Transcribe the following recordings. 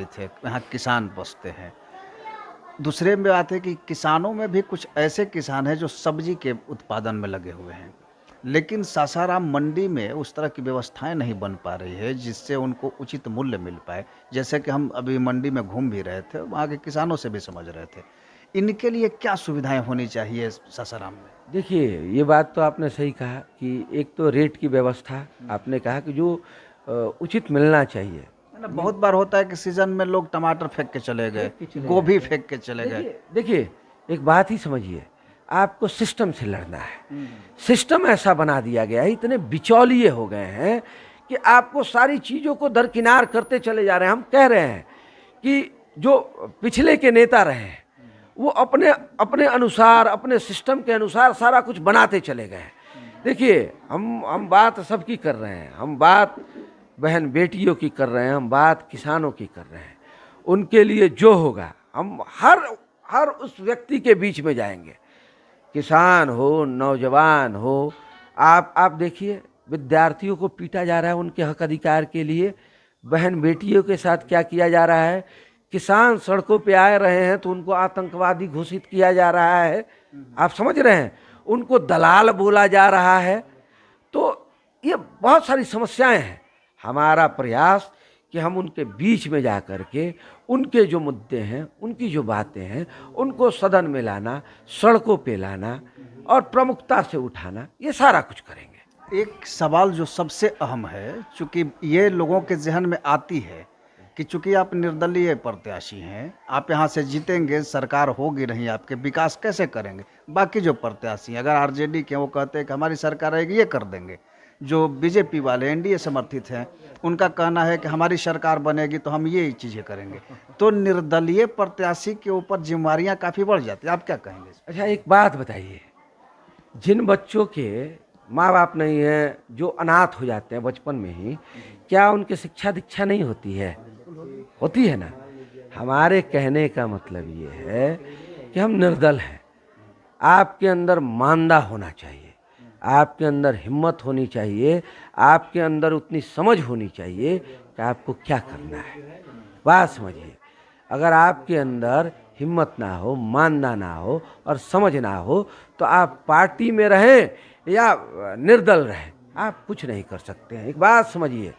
आधारित है, यहाँ किसान बसते हैं। दूसरे में बात है कि किसानों में भी कुछ ऐसे किसान हैं जो सब्जी के उत्पादन में लगे हुए हैं। लेकिन सासाराम मंडी में उस तरह की व्यवस्थाएँ नहीं बन पा रही है जिससे उनको उचित मूल्य मिल पाए। जैसे कि हम अभी मंडी में घूम भी रहे थे, वहाँ के किसानों से भी समझ रहे थे। इनके लिए क्या सुविधाएँ होनी चाहिए सासाराम में? देखिए, ये बात तो आपने सही कहा कि एक तो रेट की व्यवस्था आपने कहा कि जो उचित मिलना चाहिए। है ना, बहुत बार होता है कि सीज़न में लोग टमाटर फेंक के चले गए, फेंक के चले गोभी जाते हैं। फेंक के चले गए। देखिए देखिए, एक बात ही समझिए, आपको सिस्टम से लड़ना है। सिस्टम ऐसा बना दिया गया है, इतने बिचौलिए हो गए हैं कि आपको सारी चीज़ों को दरकिनार करते चले जा रहे हैं। हम कह रहे हैं कि जो पिछले के नेता रहे हैं, वो अपने अपने अनुसार, अपने सिस्टम के अनुसार सारा कुछ बनाते चले गए हैं। देखिए, हम बात सबकी कर रहे हैं, हम बात बहन बेटियों की कर रहे हैं, हम बात किसानों की कर रहे हैं। उनके लिए जो होगा, हम हर उस व्यक्ति के बीच में जाएंगे, किसान हो, नौजवान हो। आप देखिए, विद्यार्थियों को पीटा जा रहा है उनके हक अधिकार के लिए। बहन बेटियों के साथ क्या किया जा रहा है। किसान सड़कों पे आ रहे हैं तो उनको आतंकवादी घोषित किया जा रहा है। आप समझ रहे हैं, उनको दलाल बोला जा रहा है। तो ये बहुत सारी समस्याएं हैं। हमारा प्रयास कि हम उनके बीच में जा कर के उनके जो मुद्दे हैं, उनकी जो बातें हैं, उनको सदन में लाना, सड़कों पे लाना और प्रमुखता से उठाना, ये सारा कुछ करेंगे। एक सवाल जो सबसे अहम है, चूँकि ये लोगों के ज़हन में आती है कि चूँकि आप निर्दलीय प्रत्याशी हैं, आप यहाँ से जीतेंगे, सरकार होगी नहीं आपके, विकास कैसे करेंगे? बाकी जो प्रत्याशी हैं, अगर आरजेडी के वो कहते हैं कि हमारी सरकार आएगी ये कर देंगे। जो बीजेपी वाले एनडीए समर्थित हैं, उनका कहना है कि हमारी सरकार बनेगी तो हम ये चीज़ें करेंगे। तो निर्दलीय प्रत्याशी के ऊपर जिम्मेवारियाँ काफ़ी बढ़ जाती हैं। आप क्या कहेंगे? अच्छा, एक बात बताइए, जिन बच्चों के माँ बाप नहीं है, जो अनाथ हो जाते हैं बचपन में ही, क्या उनकी शिक्षा दीक्षा नहीं होती है? होती है ना। हमारे कहने का मतलब ये है कि हम निर्दल हैं। आपके अंदर मानदा होना चाहिए, आपके अंदर हिम्मत होनी चाहिए, आपके अंदर उतनी समझ होनी चाहिए कि आपको क्या करना है। बात समझिए, अगर आपके अंदर हिम्मत ना हो, मानना ना हो और समझ ना हो, तो आप पार्टी में रहें या निर्दल रहें, आप कुछ नहीं कर सकते हैं। एक बात समझिए,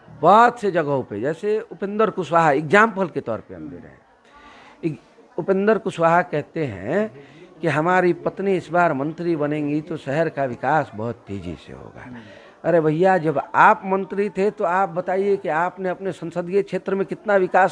बहुत से जगहों पे, जैसे उपेंद्र कुशवाहा एग्जाम्पल के तौर पे हम ले रहे हैं। उपेंद्र कुशवाहा कहते हैं कि हमारी पत्नी इस बार मंत्री बनेंगी तो शहर का विकास बहुत तेजी से होगा। अरे भैया, जब आप मंत्री थे तो आप बताइए कि आपने अपने संसदीय क्षेत्र में कितना विकास